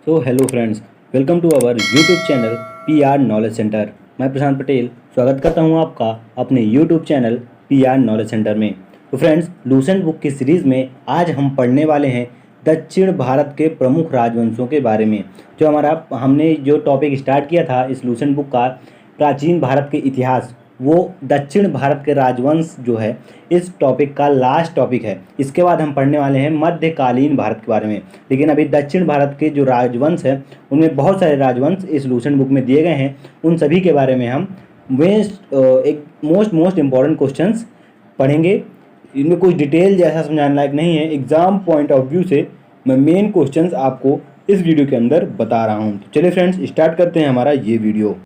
So hello friends, welcome to our YouTube channel PR knowledge centre. मैं प्रशांत पटेल स्वागत करता हूं आपका अपने YouTube channel PR knowledge centre में। तो फ्रेंड्स, लूसेंट बुक की सीरीज़ में आज हम पढ़ने वाले हैं दक्षिण भारत के प्रमुख राजवंशों के बारे में। हमने जो टॉपिक स्टार्ट किया था इस लूसेंट बुक का, प्राचीन भारत के इतिहास, वो दक्षिण भारत के राजवंश जो है इस टॉपिक का लास्ट टॉपिक है। इसके बाद हम पढ़ने वाले हैं मध्यकालीन भारत के बारे में। लेकिन अभी दक्षिण भारत के जो राजवंश है उनमें बहुत सारे राजवंश इस लूसेंट बुक में दिए गए हैं। उन सभी के बारे में हम एक मोस्ट इम्पॉर्टेंट क्वेश्चंस पढ़ेंगे। इनमें कुछ डिटेल जैसा समझाने लायक नहीं है, एग्जाम पॉइंट ऑफ व्यू से मैं मेन क्वेश्चंस आपको इस वीडियो के अंदर बता रहा हूँ। तो चलिए फ्रेंड्स, स्टार्ट करते हैं हमारा ये वीडियो।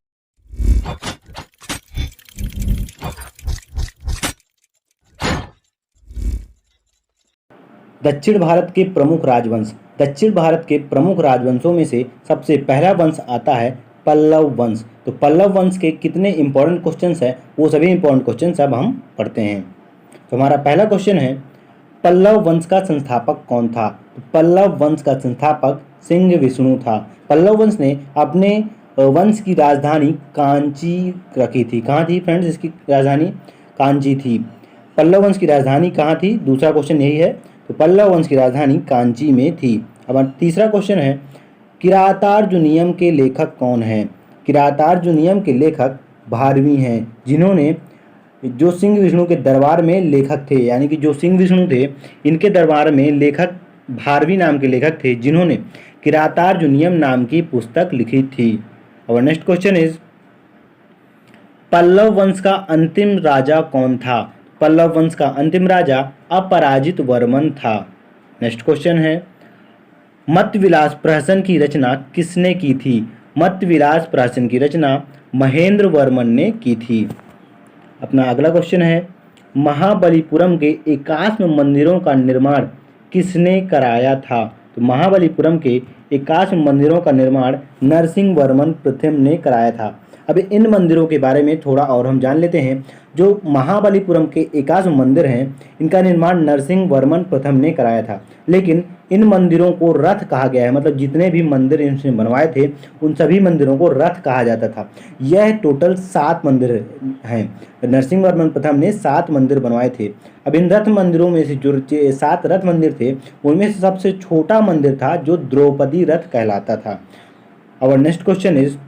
दक्षिण भारत के प्रमुख राजवंश। दक्षिण भारत के प्रमुख राजवंशों में से सबसे पहला वंश आता है पल्लव वंश। तो पल्लव वंश के कितने इंपॉर्टेंट क्वेश्चंस हैं वो सभी इंपॉर्टेंट क्वेश्चंस अब हम पढ़ते हैं। तो हमारा पहला क्वेश्चन है, पल्लव वंश का संस्थापक कौन था? तो पल्लव वंश का संस्थापक सिंह विष्णु था। पल्लव वंश ने अपने वंश की राजधानी कांची रखी थी। कहाँ थी फ्रेंड्स इसकी राजधानी? कांची थी। पल्लव वंश की राजधानी कहाँ थी? दूसरा क्वेश्चन यही है। तो पल्लव वंश की राजधानी कांची में थी। अब तीसरा क्वेश्चन है, किरातार्जुनीयम के लेखक कौन हैं? किरातार्जुनीयम के लेखक भारवी हैं, जिन्होंने जो सिंह विष्णु के दरबार में लेखक थे, यानी कि जो सिंह विष्णु थे इनके दरबार में लेखक भारवी नाम के लेखक थे, जिन्होंने किरातार्जुनीयम नाम की पुस्तक लिखी थी। और नेक्स्ट क्वेश्चन इज, पल्लव वंश का अंतिम राजा कौन था? पल्लव वंश का अंतिम राजा अपराजित वर्मन था। नेक्स्ट क्वेश्चन है, मत्तविलास प्रहसन की रचना किसने की थी? मत्तविलास प्रहसन की रचना महेंद्र वर्मन ने की थी। अपना अगला क्वेश्चन है, महाबलीपुरम के एकाश्म मंदिरों का निर्माण किसने कराया था? तो महाबलीपुरम के एकाश्म मंदिरों का निर्माण नरसिंह वर्मन प्रथम ने कराया था। अब इन मंदिरों के बारे में थोड़ा और हम जान लेते हैं। जो महाबलीपुरम के एकाश्म मंदिर हैं इनका निर्माण नरसिंह वर्मन प्रथम ने कराया था। लेकिन इन मंदिरों को रथ कहा गया है, मतलब जितने भी मंदिर इनसे बनवाए थे उन सभी मंदिरों को रथ कहा जाता था। यह टोटल 7 मंदिर हैं। नरसिंह वर्मन प्रथम ने 7 मंदिर बनवाए थे। अब इन रथ मंदिरों में से जो 7 रथ मंदिर थे उनमें से सबसे छोटा मंदिर था जो द्रौपदी रथ कहलाता था। और next question is,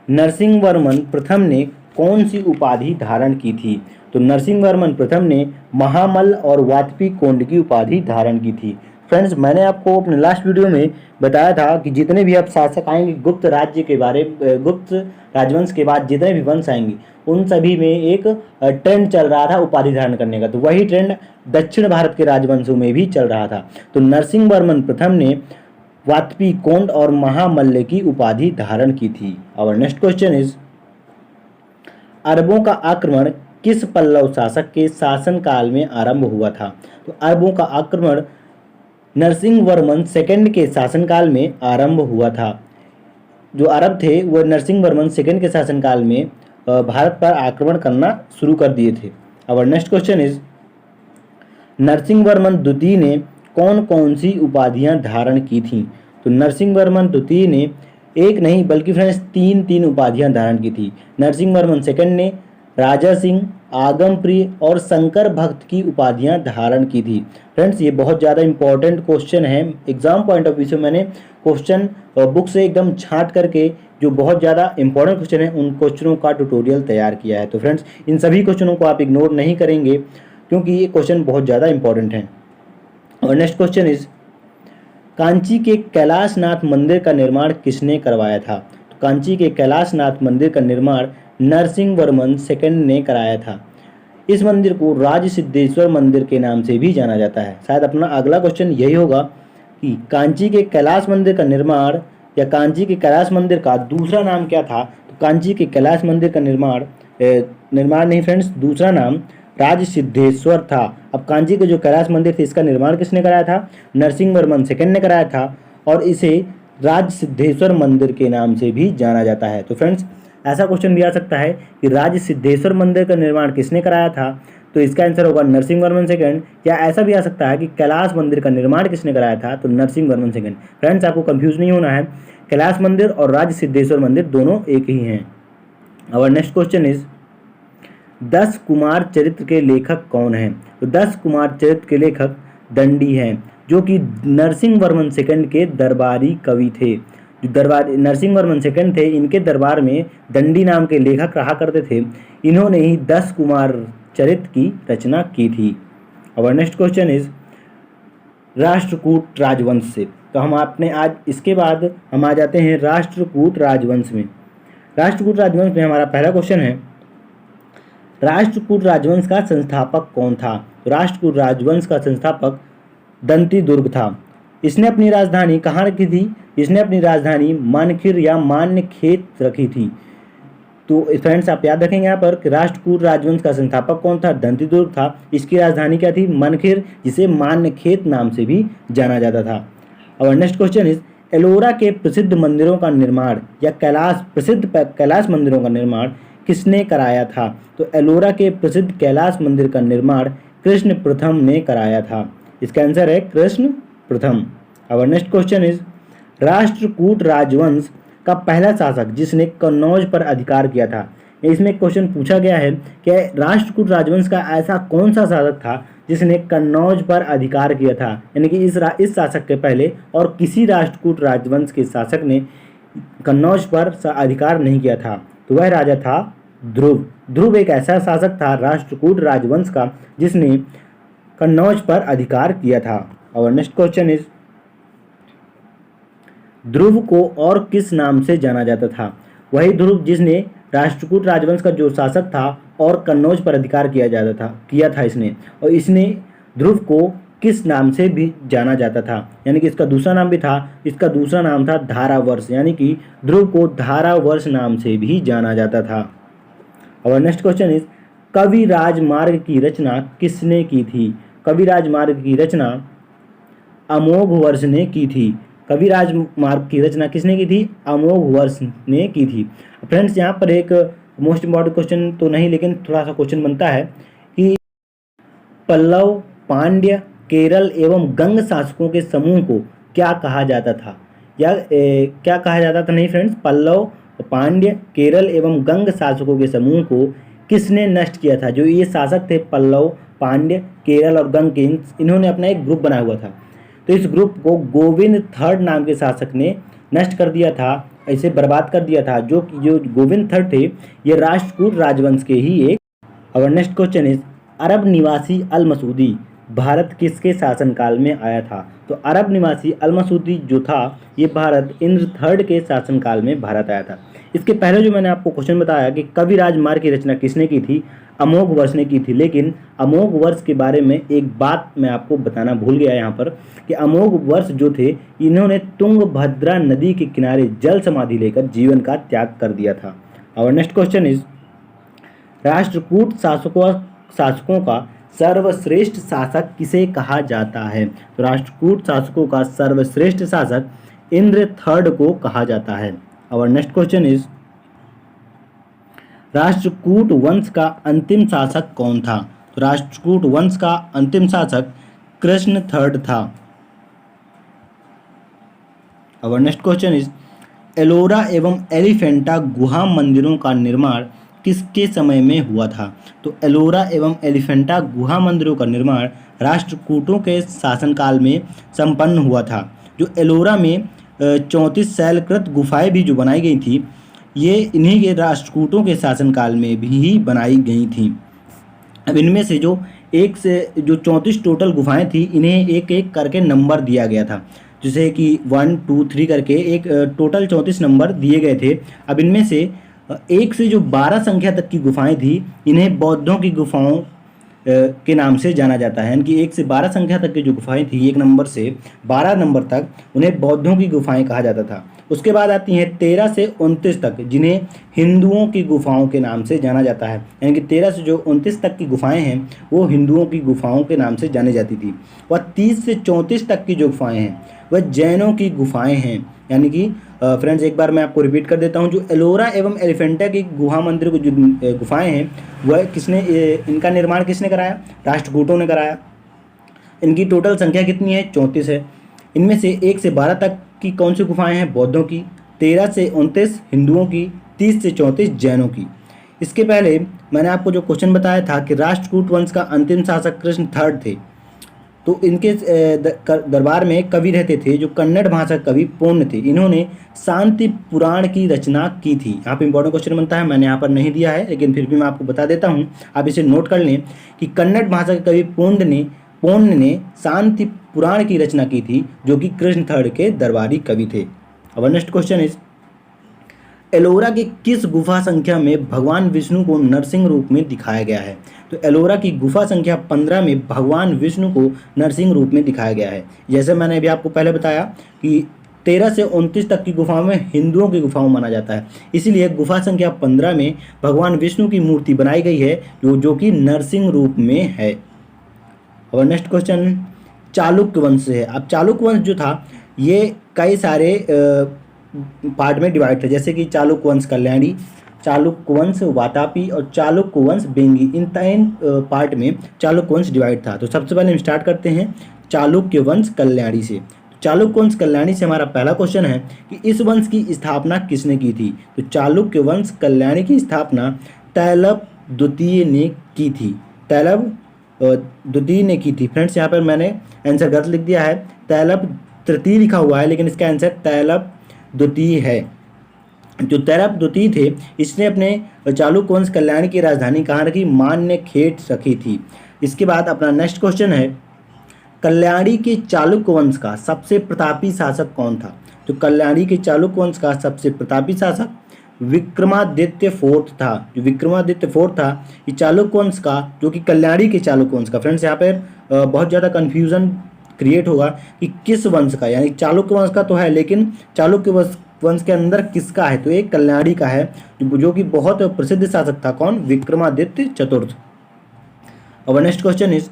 Narasimha Varman प्रथम ने कौन सी उपाधि धारण की थी? तो नरसिंह वर्मन प्रथम ने महामल्ल और वातपी कोंड की उपाधि धारण की थी। फ्रेंड्स, मैंने आपको अपने लास्ट वीडियो में बताया था कि जितने भी अब शासक आएंगे गुप्त राज्य के बारे गुप्त राजवंश के बाद जितने भी वंश आएंगे उन सभी में एक ट्रेंड चल रहा था उपाधि धारण करने का। तो वही ट्रेंड दक्षिण भारत के राजवंशों में भी चल रहा था। तो नरसिंह वर्मन प्रथम ने वातपी कोंड और महामल्ल की उपाधि धारण की थी। और नेक्स्ट क्वेश्चन इज, अरबों का आक्रमण किस पल्लव शासक के शासनकाल में आरंभ हुआ था? तो अरबों का आक्रमण नरसिंह वर्मन सेकंड के शासनकाल में आरंभ हुआ था। जो अरब थे वो नरसिंह वर्मन सेकंड के शासनकाल में भारत पर आक्रमण करना शुरू कर दिए थे। और next question is, Narasimha Varman द्वितीय ने कौन कौन सी उपाधियां धारण की थीं? तो नरसिंह वर्मन द्वितीय ने एक नहीं बल्कि फ्रेंड्स 3 उपाधियां धारण की थी। नरसिंह वर्मन सेकंड ने राजा सिंह, आगम प्रिय और शंकर भक्त की उपाधियां धारण की थी। फ्रेंड्स, ये बहुत ज़्यादा इंपॉर्टेंट क्वेश्चन है। एग्जाम पॉइंट ऑफ व्यू से मैंने क्वेश्चन बुक से एकदम छांट करके जो बहुत ज़्यादा इंपॉर्टेंट क्वेश्चन है उन क्वेश्चनों का ट्यूटोरियल तैयार किया है। तो फ्रेंड्स, इन सभी क्वेश्चनों को आप इग्नोर नहीं करेंगे क्योंकि ये क्वेश्चन बहुत ज़्यादा इंपॉर्टेंट हैं। और नेक्स्ट क्वेश्चन इज, कांची के कैलाशनाथ मंदिर का निर्माण किसने करवाया था? तो कांची के कैलाशनाथ मंदिर का निर्माण नरसिंह वर्मन सेकंड ने कराया था। इस मंदिर को राज सिद्धेश्वर मंदिर के नाम से भी जाना जाता है। शायद अपना अगला क्वेश्चन यही होगा कि कांची के कैलाश मंदिर का निर्माण या कांची के कैलाश मंदिर का दूसरा नाम क्या था? तो कांची के कैलाश मंदिर का निर्माण नहीं फ्रेंड्स, दूसरा नाम राज सिद्धेश्वर था। अब कांची के जो कैलाश मंदिर थे इसका निर्माण किसने कराया था? नरसिंह वर्मन सेकंड ने कराया था और इसे राज सिद्धेश्वर मंदिर के नाम से भी जाना जाता है। तो फ्रेंड्स, ऐसा क्वेश्चन भी आ सकता है कि राज सिद्धेश्वर मंदिर का निर्माण किसने कराया था? तो इसका आंसर होगा नरसिंह वर्मन सेकंड। या ऐसा भी आ सकता है कि कैलाश मंदिर का निर्माण किसने कराया था, तो नरसिंह वर्मन सेकंड। फ्रेंड्स आपको कंफ्यूज नहीं होना है, कैलाश मंदिर और राज सिद्धेश्वर मंदिर दोनों एक ही हैं। और नेक्स्ट क्वेश्चन इज 10 कुमार चरित्र के लेखक कौन हैं? तो 10 कुमार चरित्र के लेखक दंडी हैं, जो कि नरसिंह वर्मन सेकंड के दरबारी कवि थे। जो दरबारी नरसिंह वर्मन सेकंड थे, इनके दरबार में दंडी नाम के लेखक रहा करते थे। इन्होंने ही 10 कुमार चरित्र की रचना की थी। और नेक्स्ट क्वेश्चन इज राष्ट्रकूट राजवंश से। तो हम आपने आज इसके बाद हम आ जाते हैं राष्ट्रकूट राजवंश में। राष्ट्रकूट राजवंश में हमारा पहला क्वेश्चन है, राष्ट्रकूट राजवंश का संस्थापक कौन था? तो राष्ट्रकूट राजवंश का संस्थापक दंतीदुर्ग था। इसने अपनी राजधानी कहाँ रखी थी? इसने अपनी राजधानी मानखिर या मान्यखेत रखी थी। तो फ्रेंड्स आप याद रखेंगे यहाँ पर कि राष्ट्रकूट राजवंश का संस्थापक कौन था? दंतीदुर्ग था। इसकी राजधानी क्या थी? मानखिर, जिसे मान्यखेत नाम से भी जाना जाता था। और नेक्स्ट क्वेश्चन इज एलोरा के प्रसिद्ध मंदिरों का निर्माण या कैलाश मंदिरों का निर्माण किसने कराया था? तो एलोरा के प्रसिद्ध कैलाश मंदिर का निर्माण कृष्ण प्रथम ने कराया था। इसका आंसर है कृष्ण प्रथम। और नेक्स्ट क्वेश्चन इज राष्ट्रकूट राजवंश का पहला शासक जिसने कन्नौज पर अधिकार किया था। इसमें क्वेश्चन पूछा गया है कि राष्ट्रकूट राजवंश का ऐसा कौन सा शासक था जिसने कन्नौज पर अधिकार किया था, यानी कि इस शासक के पहले और किसी राष्ट्रकूट राजवंश के शासक ने कन्नौज पर अधिकार नहीं किया था। तो वह राजा था ध्रुव। ध्रुव एक ऐसा शासक था राष्ट्रकूट राजवंश का जिसने कन्नौज पर अधिकार किया था। और नेक्स्ट क्वेश्चन इज ध्रुव को और किस नाम से जाना जाता था? वही ध्रुव जिसने राष्ट्रकूट राजवंश का जो शासक था और कन्नौज पर अधिकार किया था इसने, और इसने ध्रुव को किस नाम से भी जाना जाता था, यानी कि इसका दूसरा नाम भी था। इसका दूसरा नाम था धारावर्ष, यानी कि ध्रुव को धारावर्ष नाम से भी जाना जाता था। और नेक्स्ट क्वेश्चन इज कवि राजमार्ग की रचना किसने की थी? कवि राजमार्ग की रचना अमोघ वर्ष ने की थी। कवि राजमार्ग की रचना किसने की थी? अमोघ वर्ष ने की थी। फ्रेंड्स यहाँ पर एक मोस्ट इम्पॉर्टेंट क्वेश्चन तो नहीं, लेकिन थोड़ा सा क्वेश्चन बनता है कि पल्लव, पांड्य, केरल एवं गंग शासकों के समूह को क्या कहा जाता था? या क्या कहा जाता था नहीं फ्रेंड्स, पल्लव, पांड्य, केरल एवं गंग शासकों के समूह को किसने नष्ट किया था? जो ये शासक थे पल्लव, पांड्य, केरल और गंग के, इन्होंने अपना एक ग्रुप बनाया हुआ था। तो इस ग्रुप को गोविंद थर्ड नाम के शासक ने नष्ट कर दिया था, ऐसे बर्बाद कर दिया था। जो गोविंद थर्ड थे ये राष्ट्रकूट राजवंश के ही एक। और नेक्स्ट क्वेश्चन इज अरब निवासी अल मसूदी भारत किसके शासनकाल में आया था? तो अरब निवासी अल मसूदी जो था ये भारत इंद्र थर्ड के शासनकाल में भारत आया था। इसके पहले जो मैंने आपको क्वेश्चन बताया कि कवि राजमार्ग की रचना किसने की थी, अमोघ वर्ष ने की थी। लेकिन अमोघ वर्ष के बारे में एक बात मैं आपको बताना भूल गया यहाँ पर कि अमोघ वर्ष जो थे इन्होंने तुंगभद्रा नदी के किनारे जल समाधि लेकर जीवन का त्याग कर दिया था। और नेक्स्ट क्वेश्चन इज राष्ट्रकूट शासकों का सर्वश्रेष्ठ शासक किसे कहा जाता है? तो राष्ट्रकूट शासकों का सर्वश्रेष्ठ शासक इंद्र थर्ड को कहा जाता है। और नेक्स्ट क्वेश्चन इज राष्ट्रकूट वंश का अंतिम शासक कौन था? तो राष्ट्रकूट वंश का अंतिम शासक कृष्ण थर्ड था। और नेक्स्ट क्वेश्चन इज एलोरा एवं एलिफेंटा गुहा मंदिरों का निर्माण किसके समय में हुआ था? तो एलोरा एवं एलिफेंटा गुहा मंदिरों का निर्माण राष्ट्रकूटों के शासनकाल में संपन्न हुआ था। जो एलोरा में 34 शैलकृत गुफाएं भी जो बनाई गई थी ये इन्हीं के राष्ट्रकूटों के शासनकाल में भी बनाई गई थी। अब इनमें से जो 34 टोटल गुफाएं थी इन्हें एक एक करके नंबर दिया गया था, जैसे कि 1 2 3 करके एक टोटल 34 नंबर दिए गए थे। अब इनमें से 1 से जो 12 संख्या तक की गुफाएं थी इन्हें बौद्धों की गुफाओं के नाम से जाना जाता है, यानी कि 1 से 12 संख्या तक की जो गुफाएं थी 1 नंबर से 12 नंबर तक उन्हें बौद्धों की गुफाएं कहा जाता था। उसके बाद आती हैं 13 से 29 तक जिन्हें हिंदुओं की गुफाओं के नाम से जाना जाता है, यानी कि 13 से जो 29 तक की गुफाएं हैं वो हिंदुओं की गुफाओं के नाम से जानी जाती थी। और 30 से 34 तक की जो गुफाएं हैं वह जैनों की गुफाएं हैं, यानी कि फ्रेंड्स एक बार मैं आपको रिपीट कर देता हूँ, जो एलोरा एवं एलिफेंटा की गुहा मंदिर को जो गुफाएं हैं वह इनका निर्माण किसने कराया? राष्ट्रकूटों ने कराया। इनकी टोटल संख्या कितनी है? 34 है। इनमें से 1 से 12 तक की कौन सी गुफाएं हैं? बौद्धों की। 13 से 29 हिंदुओं की। 30 से 34 जैनों की। इसके पहले मैंने आपको जो क्वेश्चन बताया था कि राष्ट्रकूट वंश का अंतिम शासक कृष्ण थर्ड थे, तो इनके दरबार में कवि रहते थे जो कन्नड़ भाषा कवि पूर्ण थे। इन्होंने शांति पुराण की रचना की थी। यहाँ पे इंपॉर्टेंट क्वेश्चन बनता है, मैंने यहाँ पर नहीं दिया है लेकिन फिर भी मैं आपको बता देता हूँ, आप इसे नोट कर लें कि कन्नड़ भाषा के कवि पूर्ण ने शांति पुराण की रचना की थी, जो कि कृष्ण थर्ड के दरबारी कवि थे। अब नेक्स्ट क्वेश्चन इज, एलोरा की किस गुफा संख्या में भगवान विष्णु को नरसिंह रूप में दिखाया गया है? तो एलोरा की गुफा संख्या 15 में भगवान विष्णु को नरसिंह रूप में दिखाया गया है। जैसे मैंने अभी आपको पहले बताया कि 13 से 29 तक की गुफाओं में हिंदुओं की गुफाओं माना जाता है, इसीलिए गुफा संख्या 15 में भगवान विष्णु की मूर्ति बनाई गई है जो कि नरसिंह रूप में है। और नेक्स्ट क्वेश्चन चालुक्य वंश से है। अब चालुक्य वंश जो था ये कई सारे पार्ट में डिवाइड था, जैसे कि चालुक्य वंश कल्याणी, चालुक्य वंश वातापी और चालुक्य वंश बेंगी। इन 3 पार्ट में चालुक्य वंश डिवाइड था। तो सबसे पहले हम स्टार्ट करते हैं चालुक्य वंश कल्याणी से। चालुक्य वंश कल्याणी से हमारा पहला क्वेश्चन है कि इस वंश की स्थापना किसने की थी? तो चालुक्य वंश कल्याणी की स्थापना तैलब द्वितीय ने की थी। तैलब द्वितीय ने की थी। फ्रेंड्स यहाँ पर मैंने आंसर गलत लिख दिया है, तैलब तृतीय लिखा हुआ है, लेकिन इसका आंसर तैलब द्वितीय है। जो तैलब द्वितीय थे इसने अपने चालुक्य वंश कल्याणी की राजधानी कहाँ रखी? मान्यखेट रखी थी। इसके बाद अपना नेक्स्ट क्वेश्चन है, कल्याणी के चालुक्य वंश का सबसे प्रतापी शासक कौन था? तो कल्याणी के चालुक्य वंश का सबसे प्रतापी शासक विक्रमादित्य फोर्थ था। जो विक्रमादित्य फोर्थ था ये चालुक्य वंश का, जो कि कल्याणी के चालुक्य वंश का। फ्रेंड्स यहाँ पर बहुत ज़्यादा कन्फ्यूज़न क्रिएट होगा कि किस वंश का, यानी चालुक्य वंश का तो है लेकिन चालुक्य वंश के अंदर किसका है? तो एक कल्याणी का है, जो कि बहुत प्रसिद्ध शासक था। कौन? विक्रमादित्य चतुर्थ। अब नेक्स्ट क्वेश्चन इज,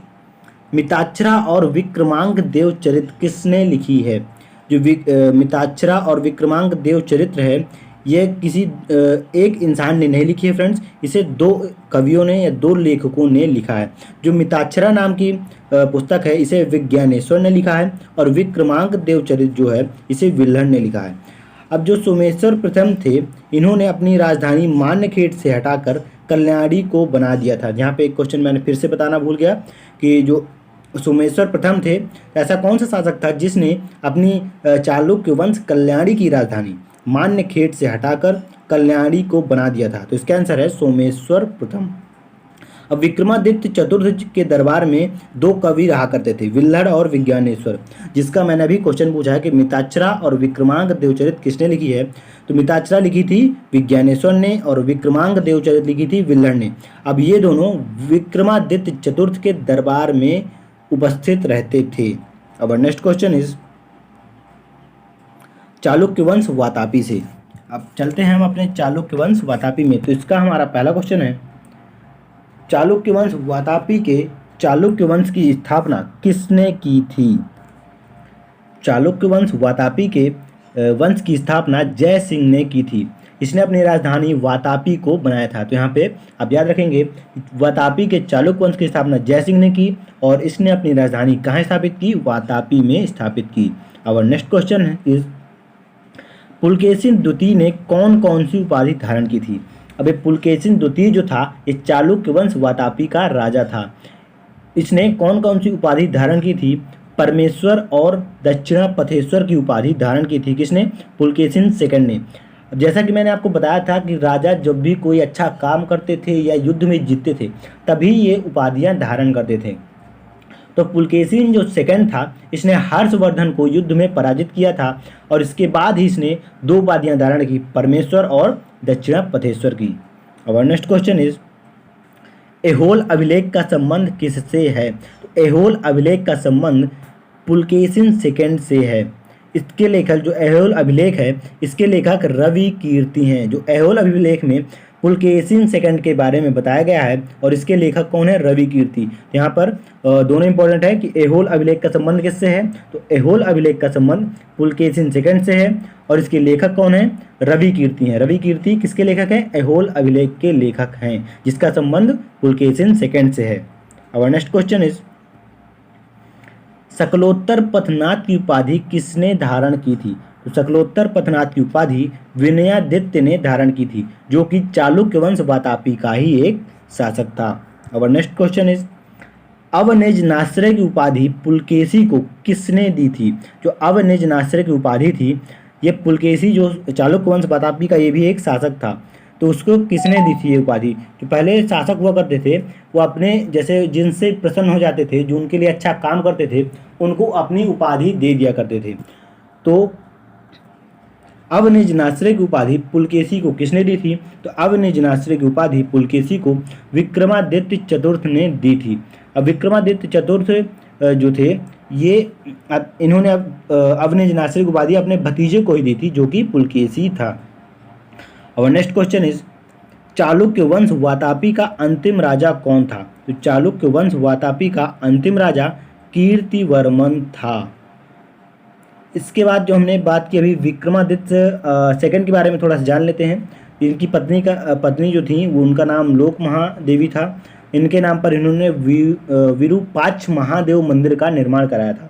मिताक्षरा और विक्रमांक देव चरित्र किसने लिखी है? जो मिताक्षरा और विक्रमांक देव चरित्र है ये किसी एक इंसान ने नहीं लिखी है फ्रेंड्स, इसे 2 कवियों ने या 2 लेखकों ने लिखा है। जो मिताक्षरा नाम की पुस्तक है इसे विज्ञानेश्वर ने लिखा है और विक्रमांक देव चरित्र जो है इसे विल्हड़ ने लिखा है। अब जो सोमेश्वर प्रथम थे इन्होंने अपनी राजधानी मान्यखेट से हटाकर कल्याणी को बना दिया था। यहाँ पे एक क्वेश्चन मैंने फिर से बताना भूल गया कि जो सोमेश्वर प्रथम थे, ऐसा कौन सा शासक था जिसने अपनी चालुक्य वंश कल्याणी की राजधानी मान्यखेट से हटाकर कल्याणी को बना दिया था? तो इसका आंसर है सोमेश्वर प्रथम। अब विक्रमादित्य चतुर्थ के दरबार में 2 कवि रहा करते थे, विल्हड़ और विज्ञानेश्वर, जिसका मैंने अभी क्वेश्चन पूछा है कि मिताक्षरा और विक्रमांक देवचरित किसने लिखी है? तो मिताक्षरा लिखी थी विज्ञानेश्वर ने और विक्रमांक देवचरित लिखी थी विल्हड़ ने। अब ये दोनों विक्रमादित्य चतुर्थ के दरबार में उपस्थित रहते थे। अब नेक्स्ट क्वेश्चन इज चालुक्य वंश वातापी से। अब चलते हैं हम अपने चालुक्य वंश वातापी में। तो इसका हमारा पहला क्वेश्चन है, चालुक्य वंश वातापी के चालुक्य वंश की स्थापना किसने की थी? चालुक्य वंश वातापी के वंश की स्थापना जय सिंह ने की थी। इसने अपनी राजधानी वातापी को बनाया था। तो यहाँ पे आप याद रखेंगे वातापी के चालुक्य वंश की स्थापना जय सिंह ने की और इसने अपनी राजधानी कहाँ स्थापित की? वातापी में स्थापित की। अब नेक्स्ट क्वेश्चन है इज, पुलकेशिन द्वितीय ने कौन कौन सी उपाधि धारण की थी? अब ये पुलकेशिन द्वितीय जो था ये चालुक्य वंश वातापी का राजा था। इसने कौन कौन सी उपाधि धारण की थी? परमेश्वर और दक्षिणापथेश्वर की उपाधि धारण की थी। किसने? पुलकेशिन सेकंड ने। अब जैसा कि मैंने आपको बताया था कि राजा जब भी कोई अच्छा काम करते थे या युद्ध में जीतते थे तभी ये उपाधियां धारण करते थे। तो पुलकेशिन जो सेकंड था इसने हर्षवर्धन को युद्ध में पराजित किया था और इसके बाद ही इसने 2 उपाधियां धारण की, परमेश्वर और दक्षिणापथेश्वर की। अब नेक्स्ट क्वेश्चन इज, ऐहोल अभिलेख का संबंध किससे है? तो ऐहोल अभिलेख का संबंध पुलकेशिन सेकंड से है। इसके लेखक जो ऐहोल अभिलेख है इसके लेखक रवि कीर्ति हैं। जो ऐहोल अभिलेख में पुलकेशिन सेकंड के बारे में बताया गया है और इसके लेखक कौन है? रवि कीर्ति। यहाँ पर दोनों इंपॉर्टेंट है कि एहोल अभिलेख का संबंध किससे है? तो एहोल अभिलेख का संबंध पुलकेशिन सेकंड से है और इसके लेखक कौन है? रवि कीर्ति हैं। रवि कीर्ति किसके लेखक हैं? एहोल अभिलेख के लेखक हैं, जिसका संबंध पुलकेशिन सेकंड से है। और नेक्स्ट क्वेश्चन इज शकलोत्तर पथनाथ की उपाधि किसने धारण की थी? तो शकलोत्तर पथनाथ की उपाधि विनयादित्य ने धारण की थी, जो कि चालुक्य वंश वातापी का ही एक शासक था। और नेक्स्ट क्वेश्चन इज अवनिजनाश्रय की उपाधि पुलकेशी को किसने दी थी? जो अवनिजनाश्रय की उपाधि थी, ये पुलकेशी जो चालुक्य वंश वातापी का ये भी एक शासक था, तो उसको किसने दी थी ये उपाधि? जो पहले शासक हुआ करते थे वो अपने जैसे जिनसे प्रसन्न हो जाते थे, जो उनके लिए अच्छा काम करते थे, उनको अपनी उपाधि दे दिया करते थे। तो अवनिजनाश्रय की उपाधि पुलकेशी को किसने दी थी? तो अवनिजनाश्रय की उपाधि पुलकेशी को विक्रमादित्य चतुर्थ ने दी थी। अब विक्रमादित्य चतुर्थ जो थे ये इन्होंने अवनिजनाश्रय की उपाधि अपने भतीजे को ही दी थी, जो कि पुलकेशी था। और नेक्स्ट क्वेश्चन इज चालुक्य वंश वातापी का अंतिम राजा कौन था? तो चालुक्य वंश वातापी का अंतिम राजा कीर्तिवर्मन था। इसके बाद जो हमने बात की अभी विक्रमादित्य सेकंड के बारे में थोड़ा सा जान लेते हैं। इनकी पत्नी जो थी वो उनका नाम लोक महादेवी था। इनके नाम पर इन्होंने विरूपाक्ष महादेव मंदिर का निर्माण कराया था।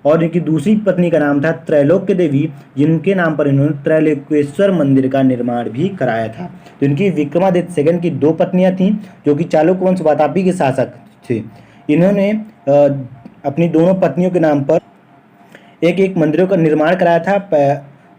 और इनकी दूसरी पत्नी का नाम था त्रैलोक्य देवी, जिनके नाम पर इन्होंने त्रैलोकेश्वर मंदिर का निर्माण भी कराया था। तो इनकी विक्रमादित्य सेकंड की दो पत्नियां थीं, जो कि चालुक्य वंश वातापी के शासक थे। इन्होंने अपनी दोनों पत्नियों के नाम पर एक एक मंदिरों का निर्माण कराया था।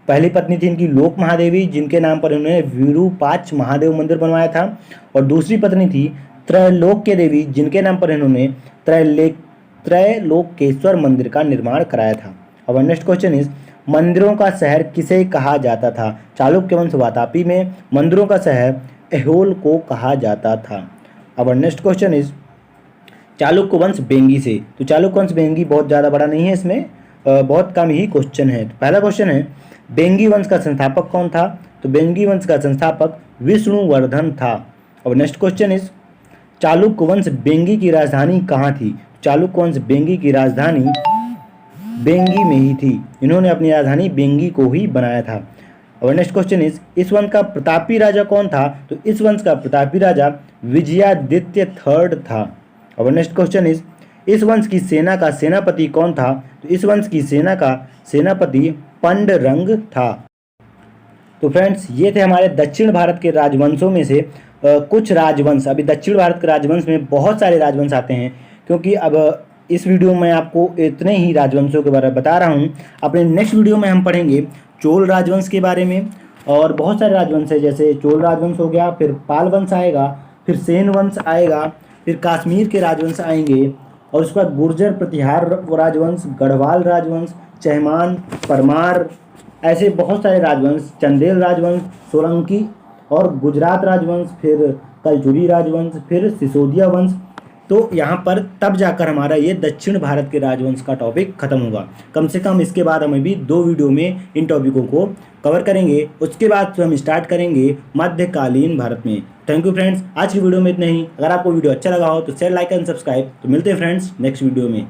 पहली पत्नी थी इनकी लोक महादेवी, जिनके नाम पर इन्होंने विरूपाक्ष महादेव मंदिर बनवाया था। और दूसरी पत्नी थी त्रैलोक्य देवी, जिनके नाम पर इन्होंने त्रैलोकेश्वर मंदिर का निर्माण कराया था। अब नेक्स्ट क्वेश्चन इज मंदिरों का शहर किसे कहा जाता था? चालुक्य वंश वातापी में मंदिरों का शहर एहोल को कहा जाता था। अब नेक्स्ट क्वेश्चन इज चालुक्य वंश बेंगी से। तो चालुक्य वंश बेंगी बहुत ज़्यादा बड़ा नहीं है, इसमें बहुत कम ही क्वेश्चन है। तो पहला क्वेश्चन है बेंगी वंश का संस्थापक कौन था? तो बेंगी वंश का संस्थापक विष्णुवर्धन था। अब नेक्स्ट क्वेश्चन इज चालुक्य वंश बेंगी की राजधानी कहाँ थी? चालुक्य वंश बेंगी की राजधानी बेंगी में ही थी। इन्होंने अपनी राजधानी बेंगी को ही बनाया था। और नेक्स्ट क्वेश्चन इज इस वंश का प्रतापी राजा कौन था? तो इस वंश का प्रतापी राजा विजयादित्य थर्ड था। और नेक्स्ट क्वेश्चन इज इस वंश की सेना का सेनापति कौन था? तो इस वंश की सेना का सेनापति पंडरंग था। तो फ्रेंड्स ये थे हमारे दक्षिण भारत के राजवंशों में से कुछ राजवंश। अभी दक्षिण भारत के राजवंश में बहुत सारे राजवंश आते हैं, क्योंकि अब इस वीडियो में आपको इतने ही राजवंशों के बारे में बता रहा हूँ। अपने नेक्स्ट वीडियो में हम पढ़ेंगे चोल राजवंश के बारे में, और बहुत सारे राजवंश है, जैसे चोल राजवंश हो गया, फिर पाल वंश आएगा, फिर सेन वंश आएगा, फिर कश्मीर के राजवंश आएंगे, और उसके बाद गुर्जर प्रतिहार राजवंश, गढ़वाल राजवंश, चहमान, परमार, ऐसे बहुत सारे राजवंश, चंदेल राजवंश, सोलंकी और गुजरात राजवंश, फिर कलचुरी राजवंश, फिर सिसोदिया वंश। तो यहाँ पर तब जाकर हमारा ये दक्षिण भारत के राजवंश का टॉपिक खत्म होगा। कम से कम इसके बाद हमें भी 2 वीडियो में इन टॉपिकों को कवर करेंगे। उसके बाद हम स्टार्ट करेंगे मध्यकालीन भारत में। थैंक यू फ्रेंड्स, आज की वीडियो में इतना ही। अगर आपको वीडियो अच्छा लगा हो तो शेयर, लाइक एंड सब्सक्राइब। तो मिलते हैं फ्रेंड्स नेक्स्ट वीडियो में।